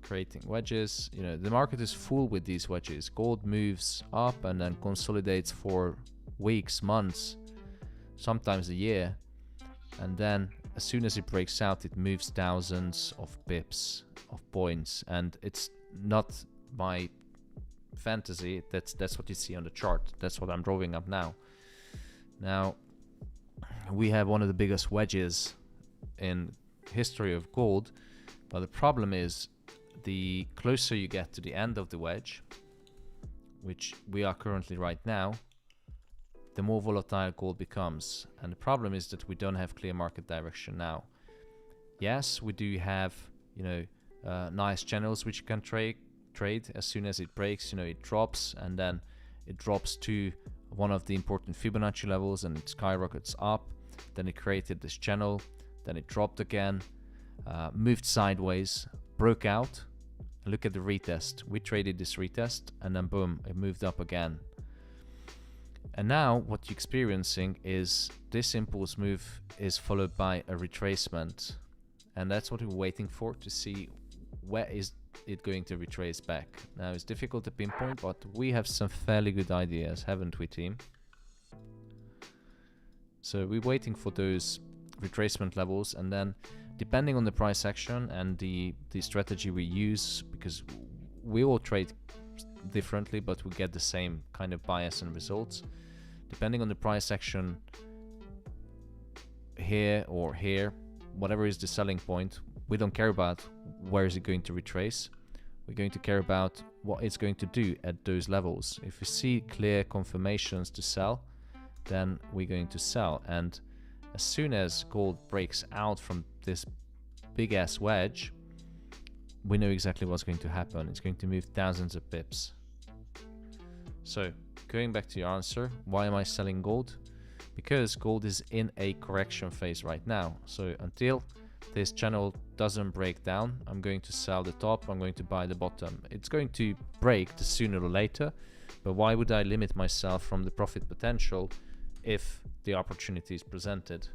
creating wedges. The market is full with these wedges. Gold moves up and then consolidates for weeks, months, sometimes a year, and then as soon as it breaks out, it moves thousands of pips, of points, and it's not my fantasy. That's what you see on the chart. That's what I'm drawing up now. We have one of the biggest wedges in history of gold, but the problem is the closer you get to the end of the wedge, which we are currently right now, the more volatile gold becomes. And the problem is that we don't have clear market direction now. Yes, we do have, you know, nice channels which you can trade. As soon as it breaks, you know, it drops, and then it drops to one of the important Fibonacci levels and it skyrockets up. Then it created this channel, then it dropped again, moved sideways, broke out. Look at the retest. We traded this retest and then boom, it moved up again. And now what you're experiencing is this impulse move is followed by a retracement. And that's what we're waiting for, to see where is it going to retrace back. Now it's difficult to pinpoint, but we have some fairly good ideas, haven't we, team? So we're waiting for those retracement levels, and then depending on the price action and the strategy we use, because we all trade differently but we get the same kind of bias and results. Depending on the price action here or here, whatever is the selling point, we don't care about where is it going to retrace. We're going to care about what it's going to do at those levels. If we see clear confirmations to sell, then we're going to sell. And as soon as gold breaks out from this big ass wedge, we know exactly what's going to happen. It's going to move thousands of pips. So going back to your answer, why am I selling gold? Because gold is in a correction phase right now. So until this channel doesn't break down, I'm going to sell the top, I'm going to buy the bottom. It's going to break sooner or later, but why would I limit myself from the profit potential if the opportunity is presented?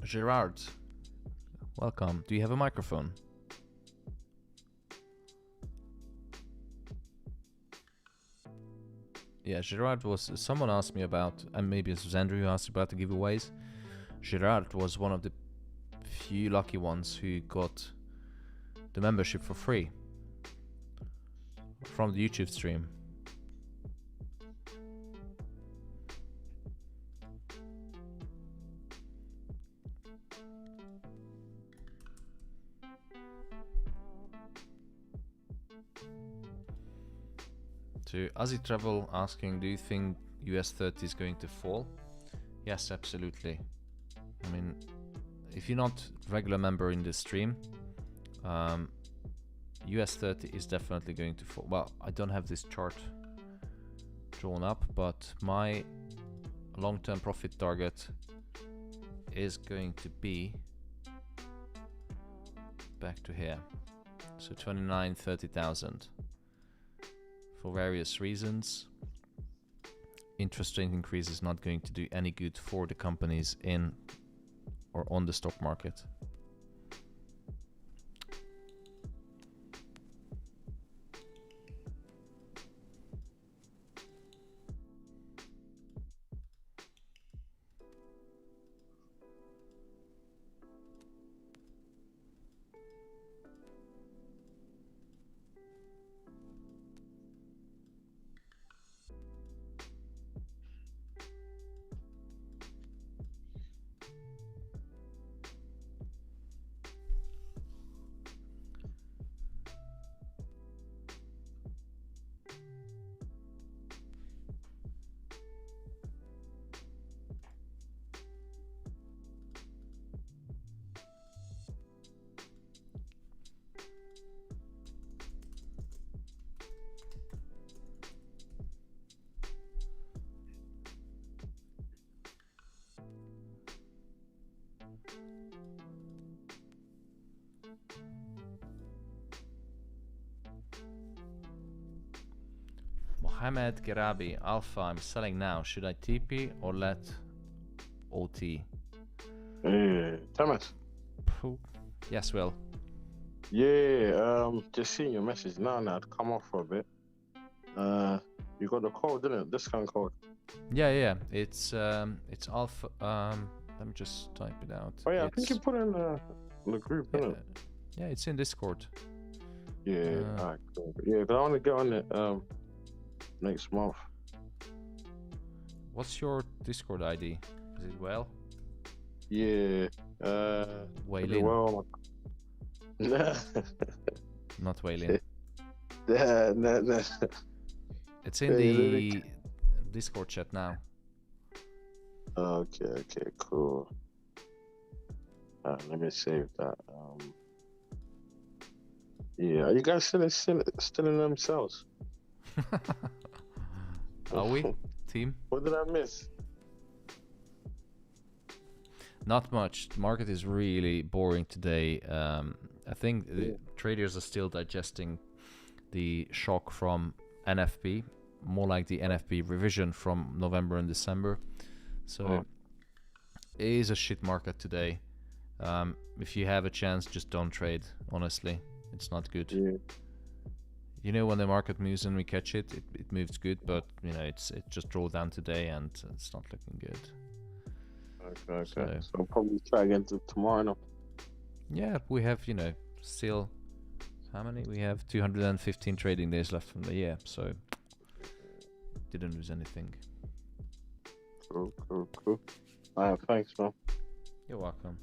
Gerard, welcome. Do you have a microphone? Yeah, Gerard was, someone asked me about, and maybe it was Andrew who asked about the giveaways. Gerard was one of the few lucky ones who got the membership for free from the YouTube stream. To Azzy Travel asking, do you think US 30 is going to fall? Yes, absolutely. I mean, if you're not regular member in this stream, US 30 is definitely going to fall. Well, I don't have this chart drawn up, but my long-term profit target is going to be back to here. So 29, 30,000. For various reasons, interest rate increase is not going to do any good for the companies in or on the stock market. Mohamed Gerabi, Alpha, I'm selling now. Should I TP or let OT? Thomas. Phew. Yes, Will. Yeah, just seeing your message now. I'd come off for a bit. You got the code, didn't it? Discount code. Yeah. It's Alpha. Let me just type it out. Oh yeah, I think you put in the group, yeah, didn't it? yeah, it's in Discord. Yeah, alright, cool. Yeah, but I want to get on it next month. What's your Discord ID? Is it Well? Yeah. Waylin. Well. Not Waylin. No. It's in the Discord chat now. Okay, cool. Let me save that. Yeah, are you guys still in themselves? Are we, team? What did I miss? Not much. The market is really boring today. I think the traders are still digesting the shock from NFP, more like the NFP revision from November and December. So it is a shit market today. If you have a chance, just don't trade. Honestly, it's not good. Yeah. You know, when the market moves and we catch it, it moves good, but you know, it just draw down today and it's not looking good. Okay. So I'll probably try again tomorrow. No? Yeah, we have, you know, still, how many? We have 215 trading days left from the year, so didn't lose anything. Cool. Alright, thanks, man. You're welcome.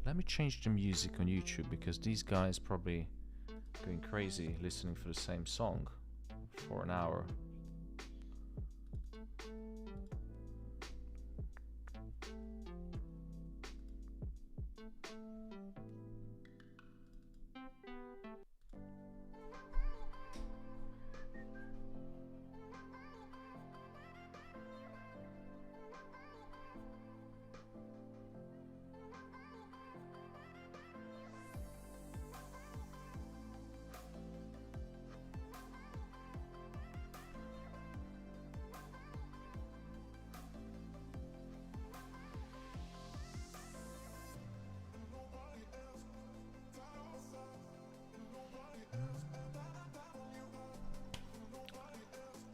Let me change the music on YouTube because these guys probably going crazy listening for the same song for an hour.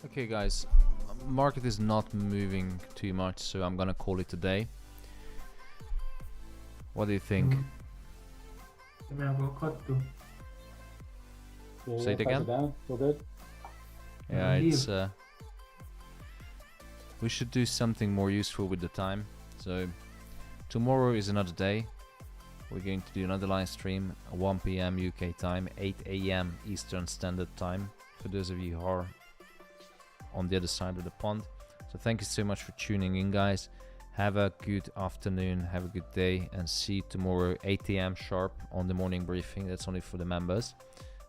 Okay guys, market is not moving too much, so I'm gonna call it a day. What do you think? Say it again? All good? Yeah, it's we should do something more useful with the time. So tomorrow is another day. We're going to do another live stream at 1 PM UK time, 8 AM Eastern Standard Time, for those of you who are on the other side of the pond. So thank you so much for tuning in, guys. Have a good afternoon, have a good day, and see you tomorrow 8 AM sharp on the morning briefing. That's only for the members.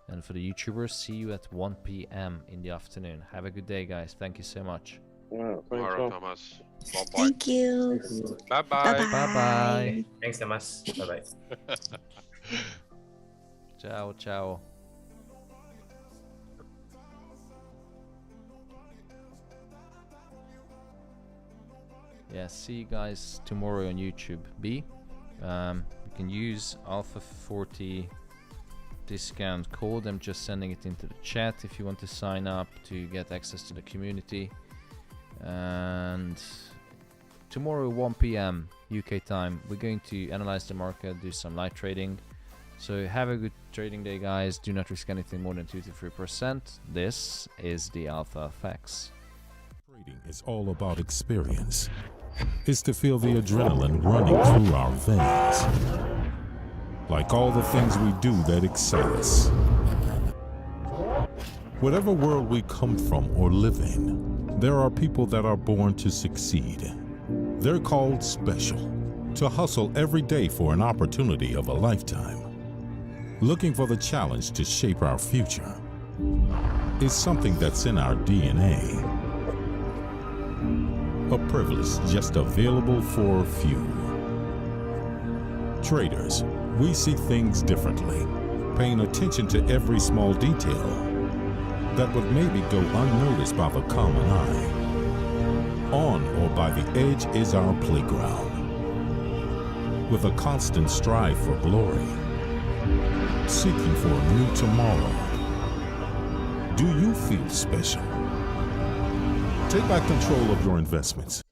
And for the YouTubers, see you at 1 PM in the afternoon. Have a good day, guys. Thank you so much. Yeah, Tomorrow, Thomas. Bye-bye. Thank you. Bye-bye. Bye-bye. Thanks, Thomas. Bye-bye. Ciao, ciao. Yeah, see you guys tomorrow on YouTube. You can use Alpha 40 discount code. I'm just sending it into the chat if you want to sign up to get access to the community. And tomorrow 1 PM UK time, we're going to analyze the market, do some light trading. So have a good trading day, guys. Do not risk anything more than 2 to 3%. This is the Alpha FX. Trading is all about experience. It's to feel the adrenaline running through our veins. Like all the things we do that excite us. Whatever world we come from or live in, there are people that are born to succeed. They're called special, to hustle every day for an opportunity of a lifetime. Looking for the challenge to shape our future is something that's in our DNA. A privilege just available for a few. Traders, we see things differently, paying attention to every small detail that would maybe go unnoticed by the common eye. On or by the edge is our playground, with a constant strive for glory, seeking for a new tomorrow. Do you feel special? Take back control of your investments